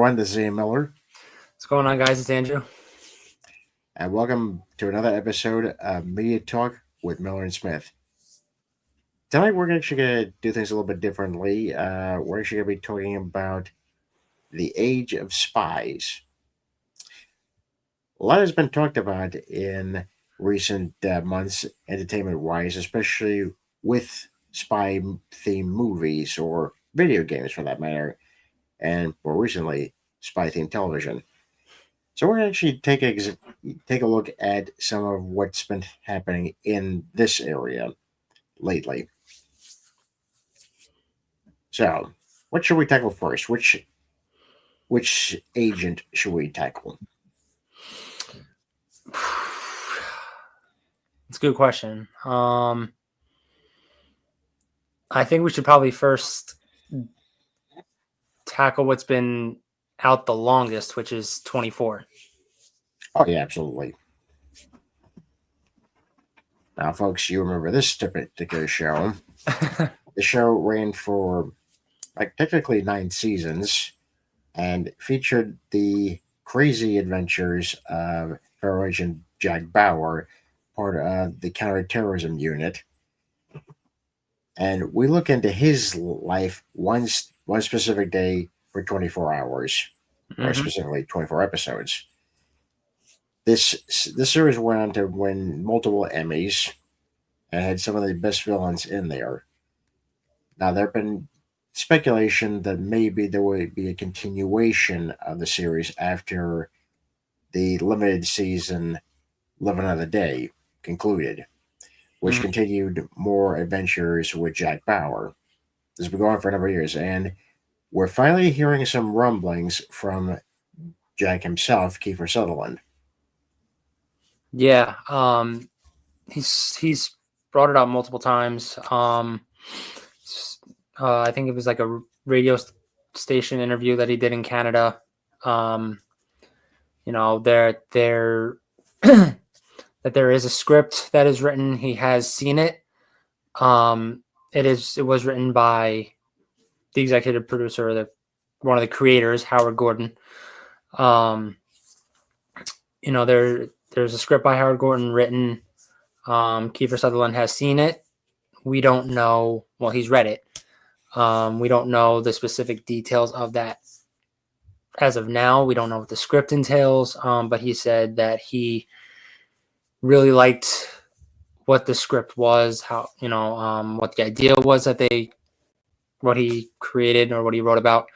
everyone. This is Ian Miller, What's going on, guys? It's Andrew. and welcome to another episode of Media Talk with Miller and Smith. Tonight, we're actually going to do things a little bit differently. We're actually going to be talking about the age of spies. A lot has been talked about in recent months, entertainment wise, especially with spy themed movies or video games for that matter, and more recently, spy themed television. So we're going to actually take a look at some of what's been happening in this area lately. So, what should we tackle first? Which agent should we tackle? It's a good question. I think we should probably first tackle what's been out the longest, which is 24. Oh yeah, absolutely. Now, folks, you remember this particular show? The show ran for technically 9 seasons and featured the crazy adventures of Federal Agent Jack Bauer, part of the counterterrorism unit. And we look into his life one specific day for 24 hours, or Mhm. specifically 24 episodes. This series went on to win multiple Emmys and had some of the best villains in there. Now, there have been speculation that maybe there would be a continuation of the series after the limited season Live Another Day concluded, which Mhm. continued more adventures with Jack Bauer. This has been going on for a number of years, and we're finally hearing some rumblings from Jack himself, Kiefer Sutherland. Yeah. He's brought it up multiple times. I think it was like a radio station interview that he did in Canada. Um, there that there is a script that is written. He has seen it. It was written by the executive producer, one of the creators, Howard Gordon. Um, there's a script by Howard Gordon written. Kiefer Sutherland has seen it. We don't know. Well, he's read it. We don't know the specific details of that as of now. We don't know what the script entails. But he said that he really liked what the script was, what the idea was what he created or what he wrote about.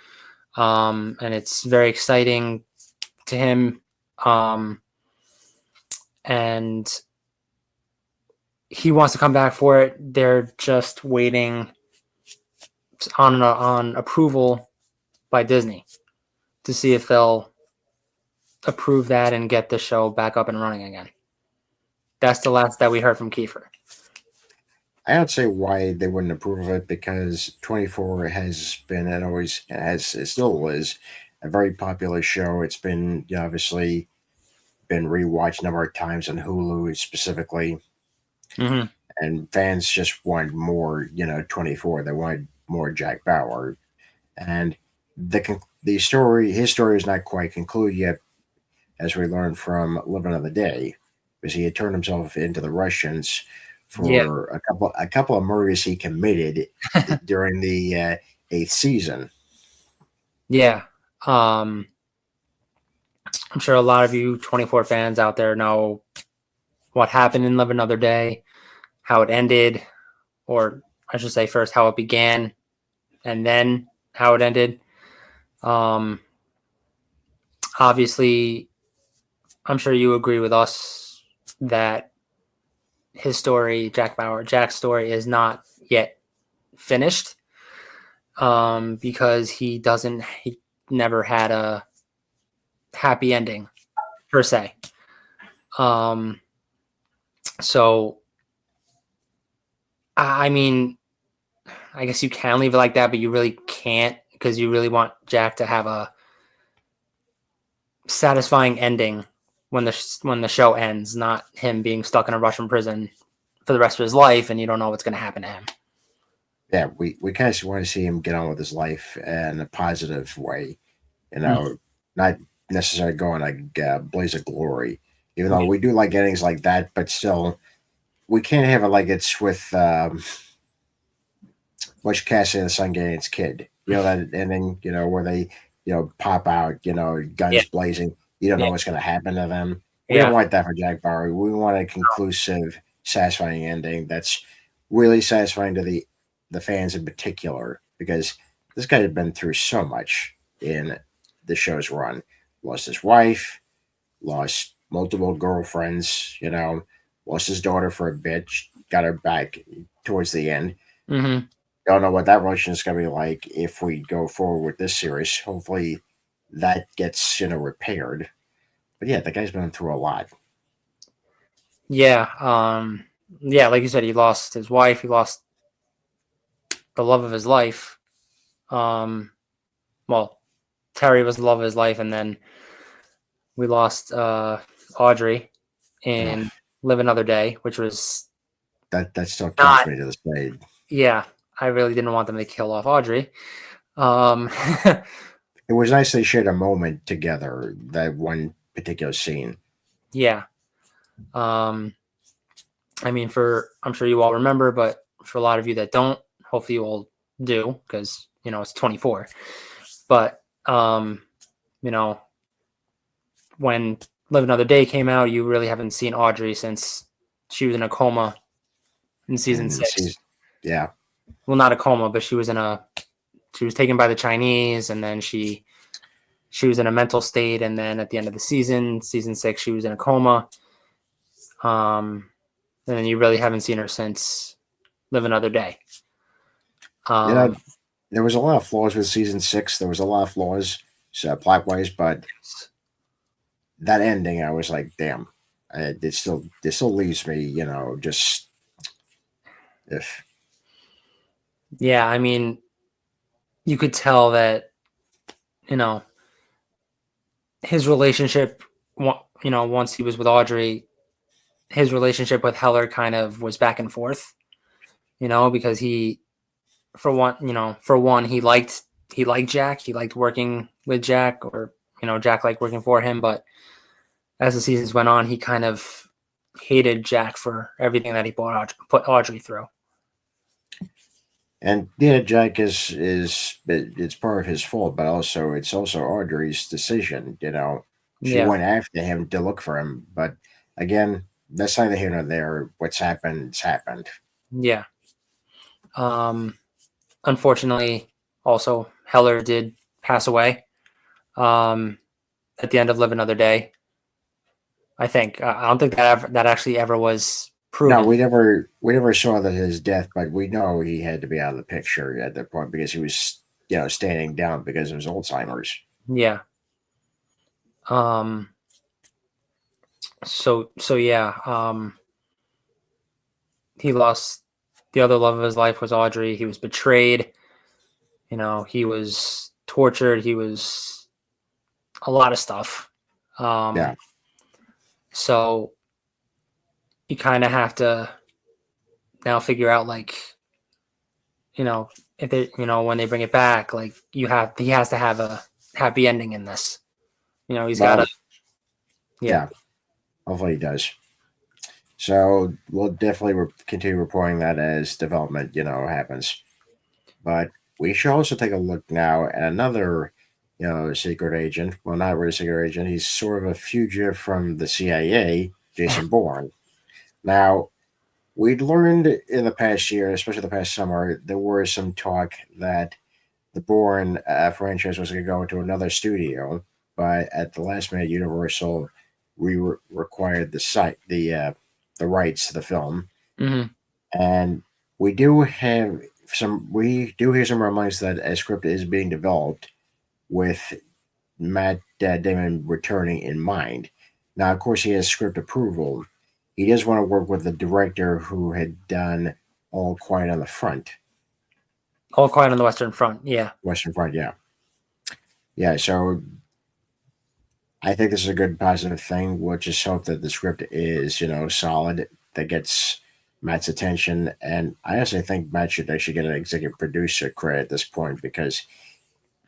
And it's very exciting to him. And he wants to come back for it. They're just waiting on approval by Disney to see if they'll approve that and get the show back up and running again. That's the last that we heard from Kiefer. I don't say why they wouldn't approve of it because 24 has been and always has it still is a very popular show. It's been obviously been rewatched a number of times on Hulu specifically, Mm-hmm. and fans just want more. 24. They want more Jack Bauer, and his story is not quite concluded yet, as we learned from Live Another Day, because he had turned himself into the Russians Yeah. for a couple of murders he committed during the eighth season. Yeah. I'm sure a lot of you 24 fans out there know what happened in Live Another Day, how it ended, or I should say first how it began and then how it ended. Obviously, I'm sure you agree with us that his story, Jack's story, is not yet finished because he never had a happy ending per se. So, I mean, I guess you can leave it like that, but you really can't because you really want Jack to have a satisfying ending when the show ends, not him being stuck in a Russian prison for the rest of his life and you don't know what's going to happen to him. Yeah, we kind of want to see him get on with his life in a positive way, You Mm. know, not necessarily going like Blaze of Glory. Even though we do like endings like that, but still, we can't have it like it's with Butch Cassidy and the Sun Gang its kid. You know that ending, where they, pop out, Yeah, guns blazing. You don't yeah, know what's going to happen to them. We don't yeah, want that for Jack Bauer. We want a conclusive, satisfying ending that's really satisfying to the fans in particular, because this guy had been through so much in the show's run. Lost his wife, lost multiple girlfriends, lost his daughter for a bit, got her back towards the end. hmm Don't know what that relationship is going to be like if we go forward with this series. Hopefully, that gets repaired. But yeah, the guy's been through a lot. yeah. Yeah, like you said, he lost his wife. He lost the love of his life. Um, well, Terry was the love of his life, and then we lost Audrey Ugh, in Live Another Day, which was that still kills not. me to this day. Yeah, I really didn't want them to kill off Audrey. Um, It was nice they shared a moment together. That one particular scene. yeah. Um, I mean, for I'm sure you all remember, but for a lot of you that don't, hopefully you all do because it's 24. But you know, when Live Another Day came out, you really haven't seen Audrey since she was in a coma in season And six. she's, yeah, Well, not a coma, but she was taken by the Chinese, and then she was in a mental state, and then at the end of the season 6, she was in a coma. And then you really haven't seen her since Live Another Day. you Um, know, there was a lot of flaws with season 6. There was a lot of flaws, plot wise, but that ending, I was like, damn, it still leaves me, just if yeah, I mean, you could tell that you know his relationship. Once he was with Audrey, his relationship with Heller kind of was back and forth. Because for one, he liked Jack. He liked working with Jack, or Jack liked working for him. But as the seasons went on, he kind of hated Jack for everything that he put Audrey through. And yeah, Jack it's part of his fault, but also it's also Audrey's decision. She Yeah, went after him to look for him, but again, that's neither here nor there. What's happened, it's happened. yeah. Um, Unfortunately, also Heller did pass away um, at the end of Live Another Day. I think I don't think that actually ever was No, proven. we never saw that his death, but we know he had to be out of the picture at that point because he was standing down because of his Alzheimer's. Yeah. Um. So yeah. He lost the other love of his life was Audrey. He was betrayed. He was tortured. He was a lot of stuff. Yeah, So you kind of have to now figure out, like, if they, when they bring it back, like, he has to have a happy ending in this. He's got to. well, Yeah. yeah. Hopefully he does. So we'll definitely continue reporting that as development, happens. But we should also take a look now at another, secret agent. Well, not really a secret agent. He's sort of a fugitive from the CIA, Jason Bourne. Now, we'd learned in the past year, especially the past summer, there was some talk that the Bourne franchise was going to go into another studio, but at the last minute, Universal required the rights to the film, hmm and we do hear some rumblings that a script is being developed with Matt Damon returning in mind. Now, of course, he has script approval. He does want to work with the director who had done All Quiet on the Front, All Quiet on the Western Front. Yeah. Western Front. Yeah, yeah. So I think this is a good positive thing. We'll just hope that the script is, solid, that gets Matt's attention. And I honestly think Matt should actually get an executive producer credit at this point because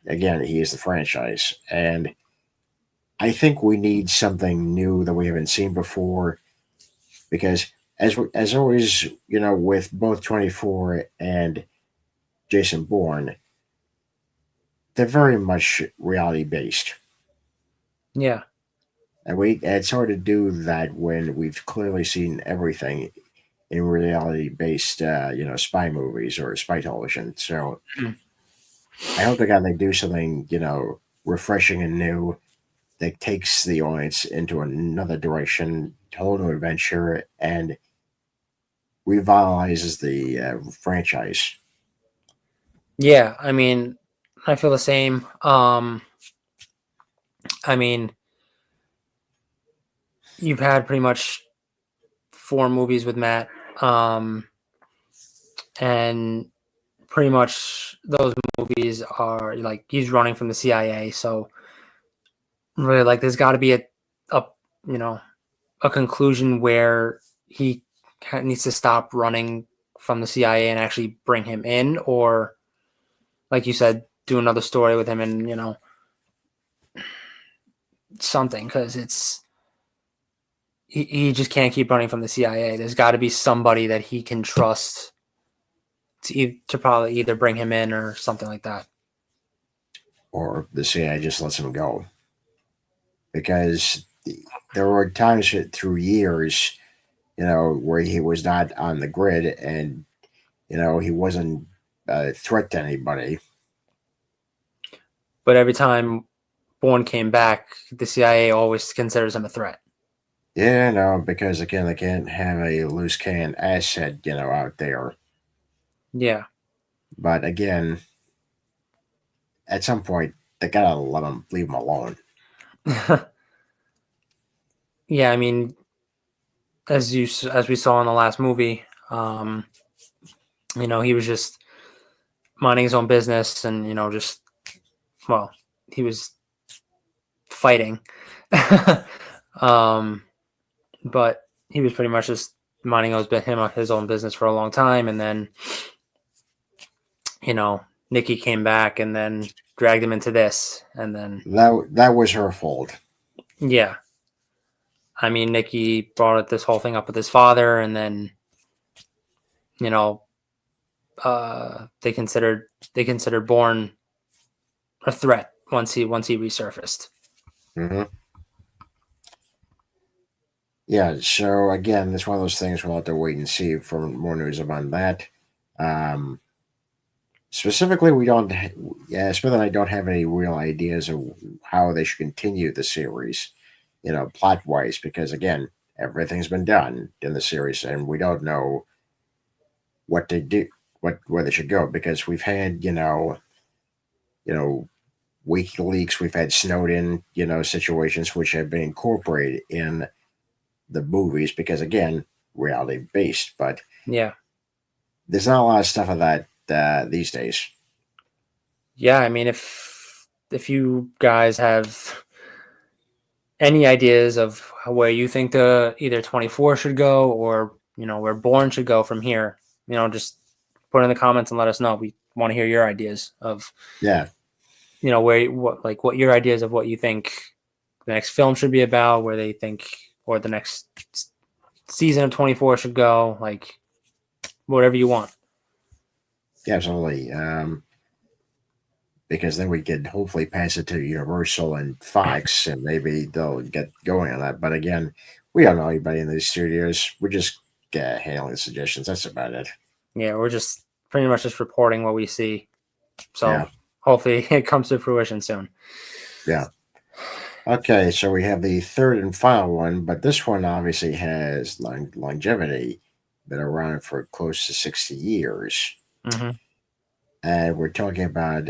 again, he is the franchise. And I think we need something new that we haven't seen before because as always, with both 24 and Jason Bourne, they're very much reality based. Yeah. And it's hard to do that when we've clearly seen everything in reality based, spy movies or spy television. So Mm. I hope to God they do something, refreshing and new that takes the audience into another direction, whole new adventure, and revitalizes the franchise. Yeah. I mean, I feel the same. I mean, you've had pretty much four movies with Matt, and pretty much those movies are like he's running from the CIA. So really, like, there's got to be a you know a conclusion where he needs to stop running from the CIA and actually bring him in, or like you said, do another story with him and something because he just can't keep running from the CIA. There's got to be somebody that he can trust to probably either bring him in or something like that. Or the CIA just lets him go. Because there were times through years, where he was not on the grid and, he wasn't a threat to anybody. But every time Bourne came back, the CIA always considers him a threat. Yeah, no, because again, they can't have a loose cannon asset, out there. Yeah. But again, at some point, they gotta leave him alone. Yeah, I mean, as we saw in the last movie, he was just minding his own business and just well, he was fighting, um, but he was pretty much just minding his own business for a long time, and then Nikki came back and then dragged him into this, and then That was her fault. yeah, I mean, Nikki brought this whole thing up with his father, and then you know they considered Bourne a threat once he resurfaced. Hmm. Yeah. So again, it's one of those things we'll have to wait and see for more news about that. Um, Specifically, we don't. Yeah, Smith and I don't have any real ideas of how they should continue the series, plot wise, because again, everything's been done in the series, and we don't know what to do, where they should go, because we've had, you know, WikiLeaks, we've had Snowden, situations which have been incorporated in the movies, because again, reality based, but Yeah, there's not a lot of stuff of that these days. yeah. I mean, if you guys have any ideas of where you think the either 24 should go or where Bourne should go from here, just put in the comments and let us know. We want to hear your ideas of Yeah. what your ideas of what you think the next film should be about, where they think or the next season of 24 should go, like whatever you want. Yeah, absolutely. Because then we could hopefully pass it to Universal and Fox, and maybe they'll get going on that. But again, we don't know anybody in these studios. We're just handling suggestions. That's about it. Yeah, we're just pretty much just reporting what we see. So Yeah, hopefully it comes to fruition soon. yeah. Okay, so we have the third and final one, but this one obviously has longevity, been around for close to 60 years. Hmm. And we're talking about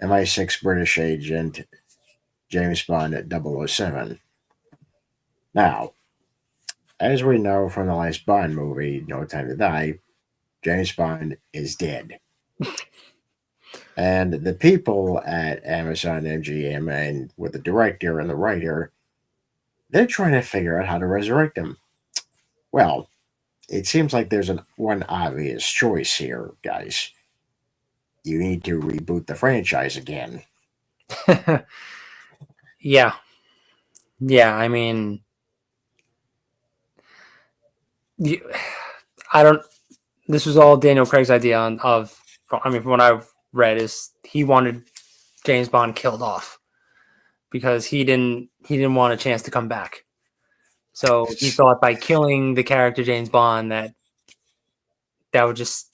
MI6 British agent James Bond at 007. Now, as we know from the last Bond movie, No Time to Die, James Bond is dead. And the people at Amazon MGM and with the director and the writer, they're trying to figure out how to resurrect him. Well, it seems like there's one obvious choice here, guys. you need to reboot the franchise again. Yeah, yeah. I mean, you, I don't. This was all Daniel Craig's idea of. I mean, from what I've read, is he wanted James Bond killed off because he didn't want a chance to come back. So he thought by killing the character James Bond that would just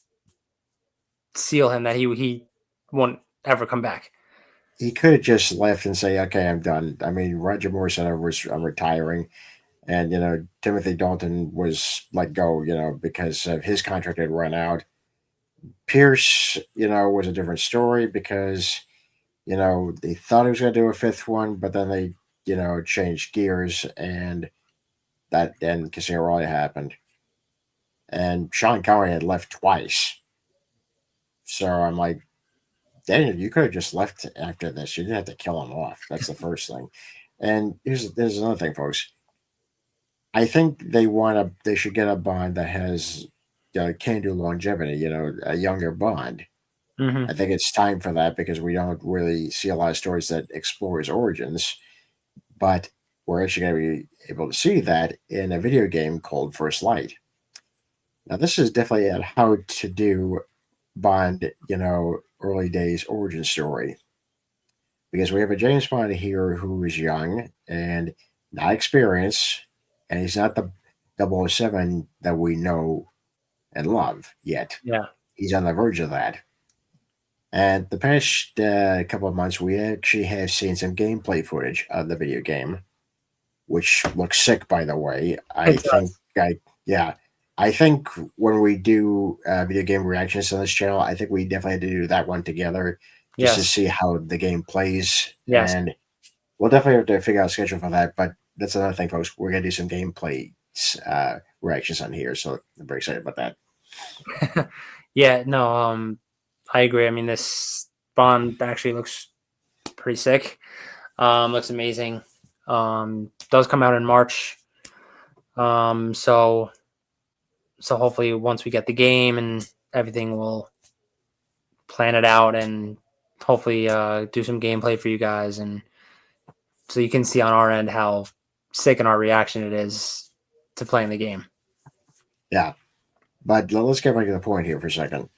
seal him that he won't ever come back. He could have just left and say, "Okay, I'm done." I mean, Roger Moore said, I'm retiring," and Timothy Dalton was let go, because of his contract had run out. Pierce, was a different story because they thought he was going to do a fifth one, but then they changed gears, and that then Casino Royale happened, and Sean Connery had left twice. So I'm like, Daniel, you could have just left after this. You didn't have to kill him off. That's the first thing. And there's another thing, folks. I think they should get a Bond that has can do longevity. A younger Bond. Hmm. I think it's time for that because we don't really see a lot of stories that explore his origins. But we're actually going to be able to see that in a video game called First Light. Now, this is definitely a how to do Bond, early days origin story because we have a James Bond here who is young and not experienced, and he's not the 007 that we know and love yet. Yeah. He's on the verge of that. And the past couple of months, we actually have seen some gameplay footage of the video game, which looks sick, by the way. It does. Yeah, I think when we do video game reactions on this channel, I think we definitely have to do that one together just to Yes. see how the game plays. Yes. And we'll definitely have to figure out a schedule for that. But that's another thing, folks. We're going to do some gameplay reactions on here. So I'm very excited about that. Yeah. No. I agree. I mean, this Bond actually looks pretty sick. Looks amazing. Does come out in March. So hopefully once we get the game and everything, we'll plan it out and hopefully do some gameplay for you guys, and so you can see on our end how sick in our reaction it is to playing the game. Yeah. But let's get back to the point here for a second.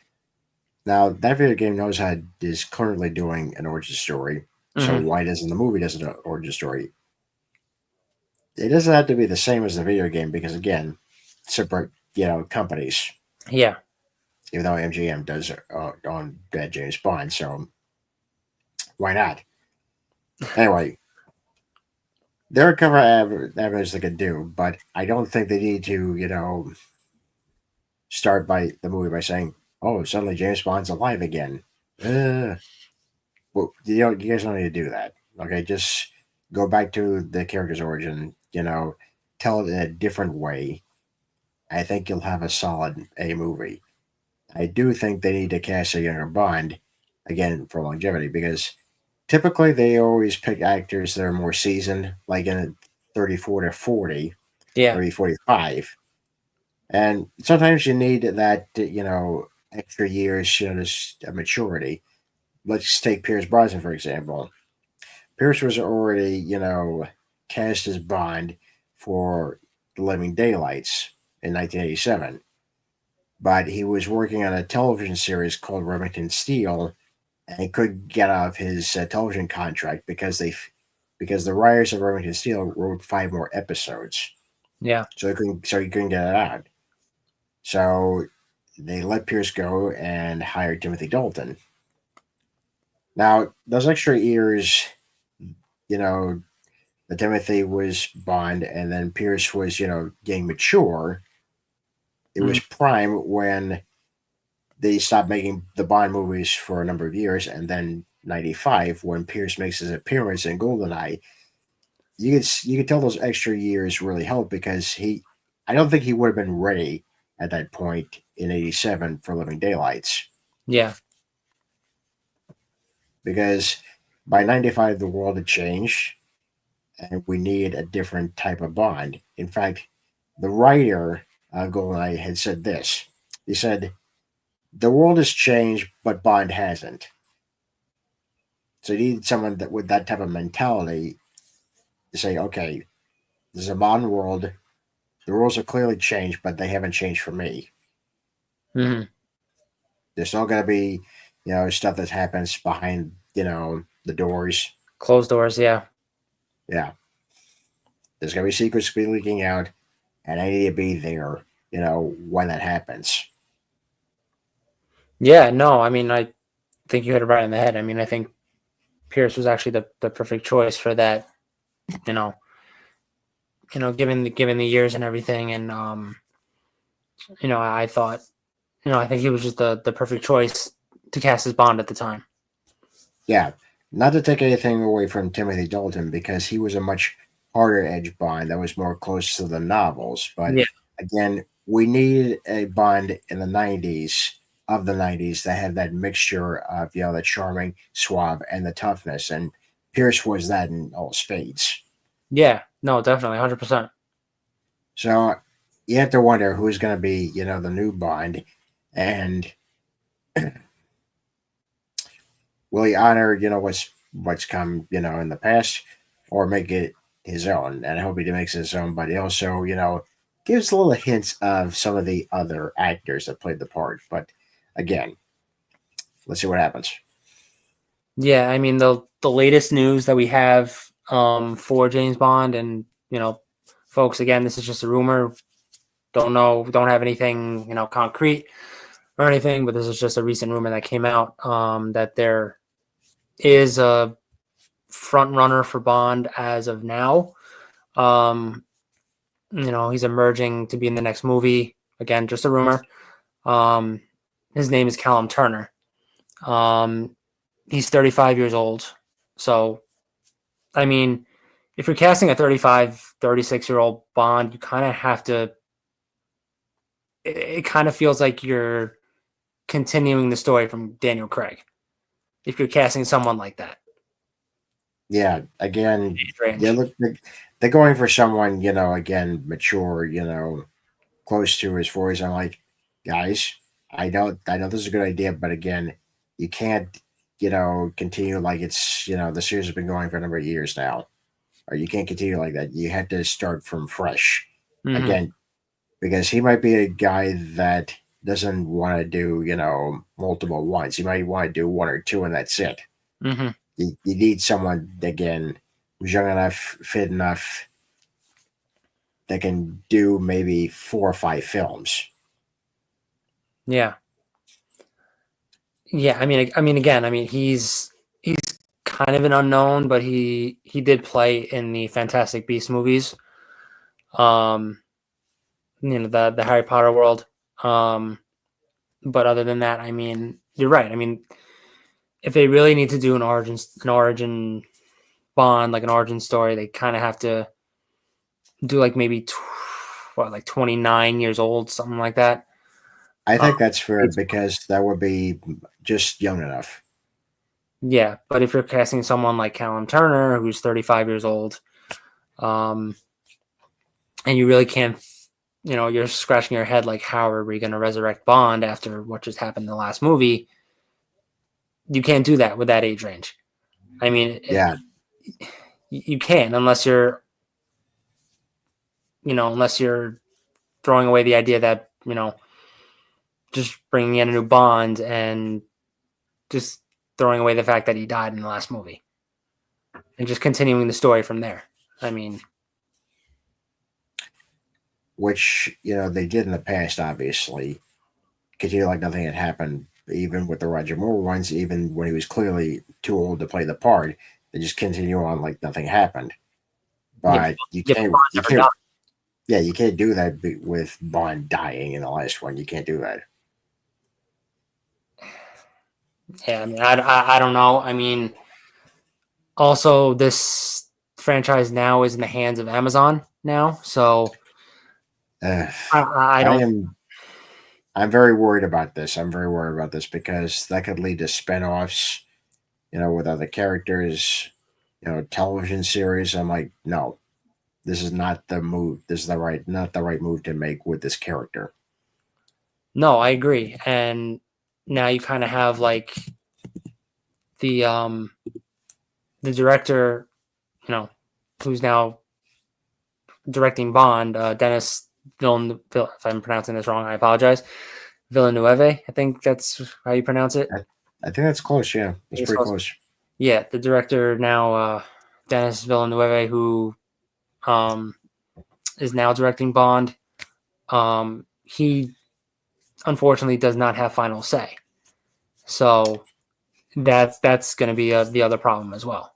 Now, that video game knows how is currently doing an origin story. So Hmm. why doesn't the movie doesn't do an origin story? It doesn't have to be the same as the video game because again, separate companies. Yeah. Even though MGM does on James Bond, so why not? Anyway, there are a couple of avenues they could do, but I don't think they need to start by the movie by saying, "Oh, suddenly James Bond's alive again." Uh, well, you guys don't need to do that. Okay, just go back to the character's origin. Tell it in a different way. I think you'll have a solid A movie. I do think they need to cast a younger Bond again for longevity because typically they always pick actors that are more seasoned, like in 34 to 40, Yeah. maybe 45. And sometimes you need that, extra years, just a maturity. Let's take Pierce Brosnan, for example. Pierce was already, cast as Bond for The Living Daylights in 1987, but he was working on a television series called Remington Steele, and he couldn't get out of his television contract because the writers of Remington Steele wrote 5 more episodes, Yeah. so he couldn't get it out. So they let Pierce go and hired Timothy Dalton. Now those extra years, you know, the Timothy was Bond, and then Pierce was, getting mature. It Mhm. was prime when they stopped making the Bond movies for a number of years, and then '95 when Pierce makes his appearance in Goldeneye, you could tell those extra years really helped because I don't think he would have been ready at that point in '87 for Living Daylights Yeah. because by '95 the world had changed and we needed a different type of Bond. In fact, the writer Goldeneye had said this. He said the world has changed, but Bond hasn't. So you need someone that with that type of mentality to say, okay, this is a modern world. The rules are clearly changed, but they haven't changed for me. Hmm. There's still going to be, stuff that happens behind, the doors. Closed doors, yeah. Yeah, there's going to be secrets be leaking out, and I need to be there, when that happens. Yeah, no, I mean, I think you hit it right in the head. I mean, I think Pierce was actually the perfect choice for that, you know, given the years and everything. And I thought, I think he was just the perfect choice to cast as Bond at the time. Yeah, not to take anything away from Timothy Dalton because he was a much harder edge Bond that was more close to the novels. But Yeah. again, we need a Bond in the '90s that had that mixture of the charming, suave, and the toughness. And Pierce was that in all spades. Yeah, no, definitely, 100%. So you have to wonder who's going to be the new Bond, and will he honor what's come in the past, or make it his own? And I hope he makes it his own, but he also gives little hints of some of the other actors that played the part. But again, let's see what happens. Yeah, I mean the latest news that we have for James Bond, and folks, again, this is just a rumor. Don't know, don't have anything concrete or anything, but this is just a recent rumor that came out that there is a front runner for Bond as of now. Um, he's emerging to be in the next movie. Again, just a rumor. Um, his name is Callum Turner. Um, he's 35 years old. So, I mean, if you're casting a 35, 36-year-old Bond, you kind of have to. It kind of feels like you're continuing the story from Daniel Craig if you're casting someone like that. Yeah, again, Age yeah, range. look, they're going for someone again mature, close to his 40s. I'm like, guys, I know this is a good idea, but again, you can't, continue like it's, the series has been going for a number of years now, or you can't continue like that. You have to start from fresh Hmm. again, because he might be a guy that doesn't want to do, multiple ones. He might want to do one or two, and that's it. Hmm. You need someone again who's young enough, fit enough, that can do maybe 4 or 5 films. Yeah. Yeah. I mean, again, I mean, he's kind of an unknown, but he did play in the Fantastic Beast movies. Um, the Harry Potter world. Um, but other than that, I mean, you're right. I mean, if they really need to do an origin Bond, like an origin story, they kind of have to do like maybe like 29 years old, something like that. I Um, think that's fair it's, because that would be just young enough. yeah, but if you're casting someone like Callum Turner, who's 35 years old, um, and you really can't, you're scratching your head like, how are we going to resurrect Bond after what just happened in the last movie? You can't do that with that age range. I mean, Yeah, you can't unless you're throwing away the idea that just bringing in a new Bond and just throwing away the fact that he died in the last movie and just continuing the story from there. I mean, which they did in the past. Obviously, continue like nothing had happened. Even with the Roger Moore ones, even when he was clearly too old to play the part, they just continue on like nothing happened. yeah, But you yeah, but can't, Bond you never can't, died. yeah, you can't do that with Bond dying in the last one. You can't do that. Yeah, I mean, I don't know. I mean, also this franchise now is in the hands of Amazon now, so Uh, I I don't. am I'm very worried about this. I'm very worried about this because that could lead to spin-offs, with other characters, television series. I'm like, no, this is not the move. This is not the right move to make with this character. No, I agree, and now you kind of have like the director, who's now directing Bond, Dennis Villeneuve. If I'm pronouncing this wrong, I apologize. Villeneuve, I think that's how you pronounce it. I think that's close. Yeah, it's pretty close. Yeah, the director now, Dennis Villeneuve, who is now directing Bond. He unfortunately does not have final say, so that's going to be the other problem as well.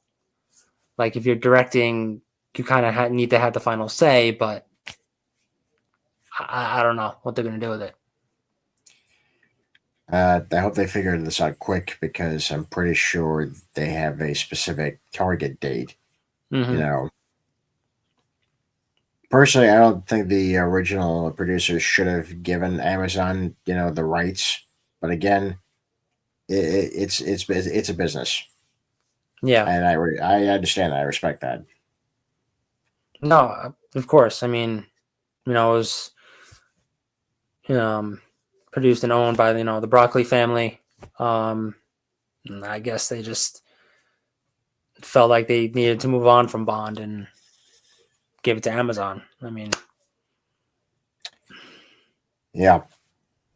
Like if you're directing, you kind of need to have the final say, but I don't know what they're going to do with it. I hope they figure this out quick because I'm pretty sure they have a specific target date. You Mm-hmm. know, personally, I don't think the original producers should have given Amazon, the rights. But again, it's a business, Yeah. and I understand that. I respect that. No, of course. I mean, it was um, produced and owned by the Broccoli family. And I guess they just felt like they needed to move on from Bond and give it to Amazon. I mean, Yeah.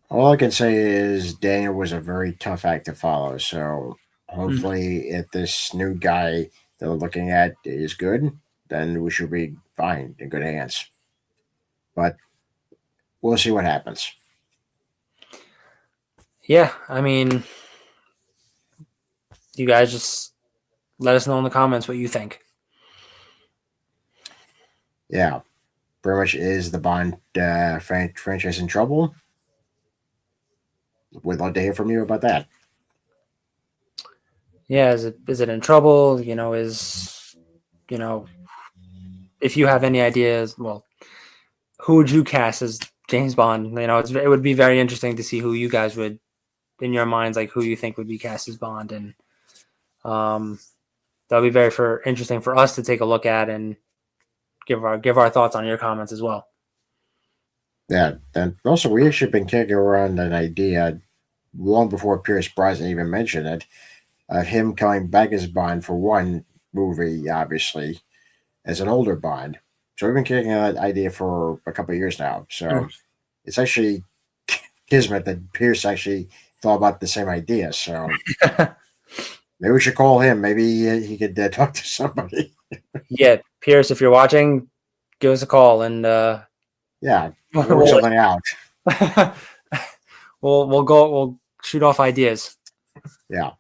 All I can say is Daniel was a very tough act to follow. So mhm. hopefully, if this new guy that we're looking at is good, then we should be fine in good hands. But we'll see what happens. Yeah. I mean, you guys just let us know in the comments what you think. Yeah, pretty much is the Bond franchise in trouble? We'd love to hear from you about that. Yeah. Is it in trouble? You know if you have any ideas, well, who would you cast as James Bond? It would be very interesting to see who you guys would, in your minds, like who you think would be cast as Bond, and um, that'll be very interesting for us to take a look at and give our thoughts on your comments as well. Yeah, and also we actually been kicking around an idea long before Pierce Brosnan even mentioned it of him coming back as Bond for one movie, obviously, as an older Bond. So we've been kicking that idea for a couple of years now. So it's actually kismet that Pierce actually thought about the same idea. So maybe we should call him. Maybe he could talk to somebody. Yeah, Pierce, if you're watching, give us a call and Yeah, we'll work we'll something out. we'll shoot off ideas. Yeah.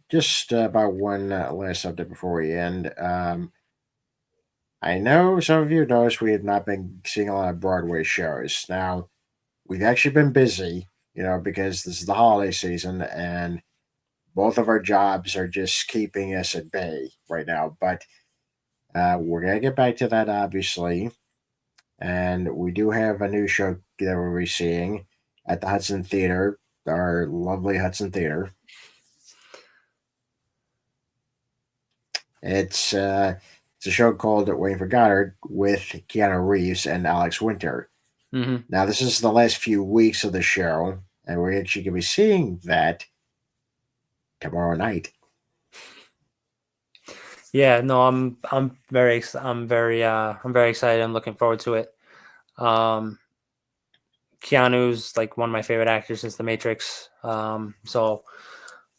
Just about one last subject before we end. I know some of you noticed we have not been seeing a lot of Broadway shows. Now, we've actually been busy, because this is the holiday season and both of our jobs are just keeping us at bay right now. But we're going to get back to that, obviously. And we do have a new show that we'll be seeing at the Hudson Theater, our lovely Hudson Theater. It's a show called Waiting for Goddard with Keanu Reeves and Alex Winter. Mm-hmm. Now, this is the last few weeks of the show, and we're actually going to be seeing that tomorrow night. Yeah, no, I'm very excited. I'm looking forward to it. Um, Keanu's like one of my favorite actors since The Matrix. So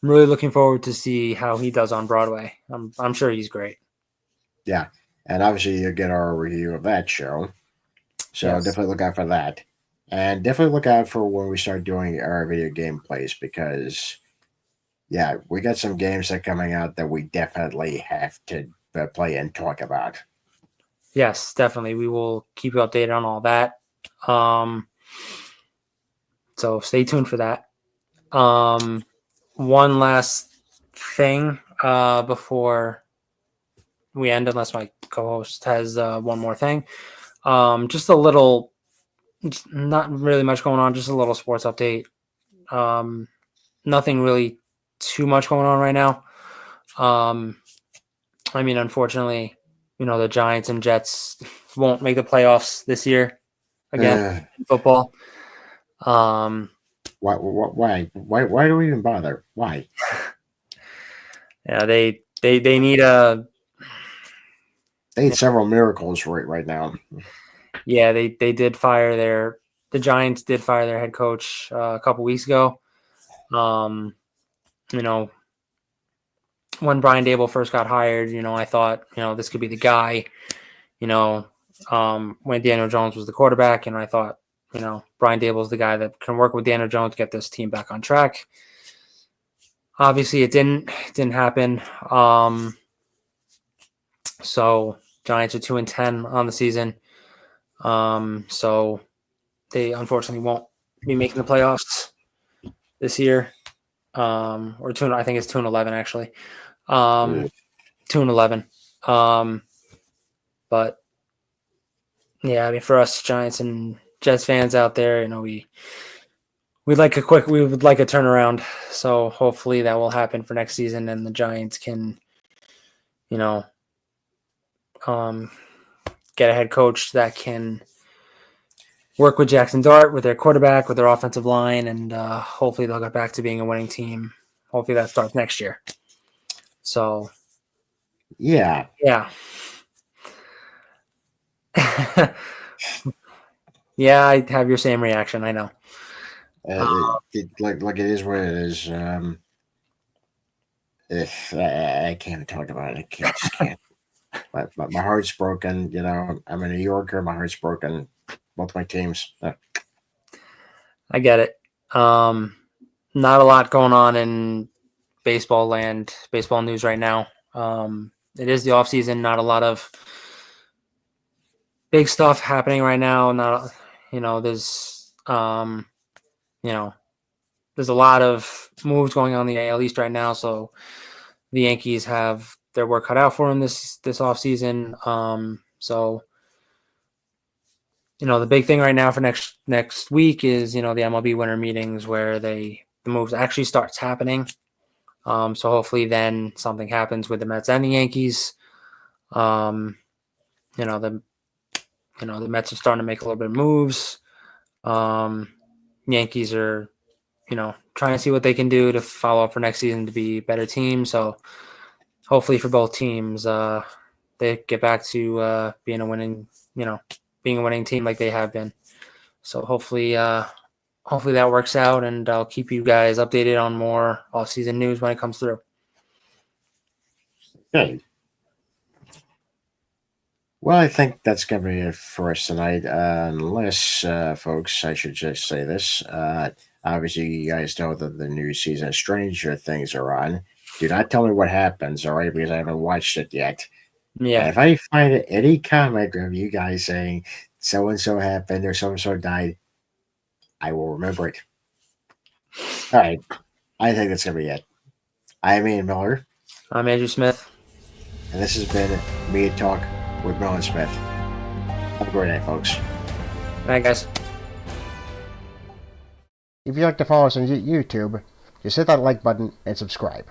I'm really looking forward to see how he does on Broadway. I'm sure he's great. Yeah, and obviously you'll get our review of that show. So Yes. definitely look out for that. And definitely look out for when we start doing our video game plays because, yeah, we got some games that are coming out that we definitely have to play and talk about. Yes, definitely. We will keep you updated on all that. Um, so stay tuned for that. One last thing before we end, unless my co-host has one more thing. Just a little, not really much going on. Just a little sports update. Um, Nothing really too much going on right now. Um, I mean, unfortunately, the Giants and Jets won't make the playoffs this year again Uh, in football. Um, Why do we even bother? Why? Yeah, they need a They need several miracles right now. yeah, they did fire the Giants did fire their head coach a couple weeks ago. Um, you know, when Brian Dable first got hired, I thought, this could be the guy. You know, when Daniel Jones was the quarterback, and I thought, Brian Dable's the guy that can work with Daniel Jones, get this team back on track. Obviously, it didn't happen. So Giants are 2-10 on the season. So they unfortunately won't be making the playoffs this year. Or two, I think it's 2-11 actually. Ugh. 2-11. But yeah, I mean, for us Giants and Jets fans out there, we would like a turnaround. So hopefully that will happen for next season, and the Giants can, you know, um, get a head coach that can work with Jackson Dart, with their quarterback, with their offensive line, and hopefully they'll get back to being a winning team. Hopefully that starts next year. So Yeah. yeah. Yeah, I have your same reaction. I know. Like it is what it is. I can't talk about it. I just can't. My heart's broken. I'm a New Yorker. My heart's broken. Both my teams. I get it. Not a lot going on in baseball land, baseball news right now. It is the off season. Not a lot of big stuff happening right now. Not, you know, there's a lot of moves going on in the AL East right now. So the Yankees have their work cut out for them this off season. So the big thing right now for next week is the MLB winter meetings where the moves actually starts happening. So hopefully then something happens with the Mets and the Yankees. The Mets are starting to make a little bit of moves. Yankees are trying to see what they can do to follow up for next season to be better teams. So hopefully for both teams, they get back to being a winning team like they have been. So hopefully that works out, and I'll keep you guys updated on more off-season news when it comes through. Okay. Well, I think that's going to be it for us tonight. Unless, folks, I should just say this. Obviously, you guys know that the new season of Stranger Things are on. Do not tell me what happens, all right? Because I haven't watched it yet. Yeah. If I find any comment of you guys saying so and so happened or so and so died, I will remember it. All right. I think that's going to be it. I'm Ian Miller, I'm Andrew Smith. and this has been Media Talk with Miller and Smith. Have a great night, folks. Good night, guys. If you'd like to follow us on YouTube, just hit that like button and subscribe.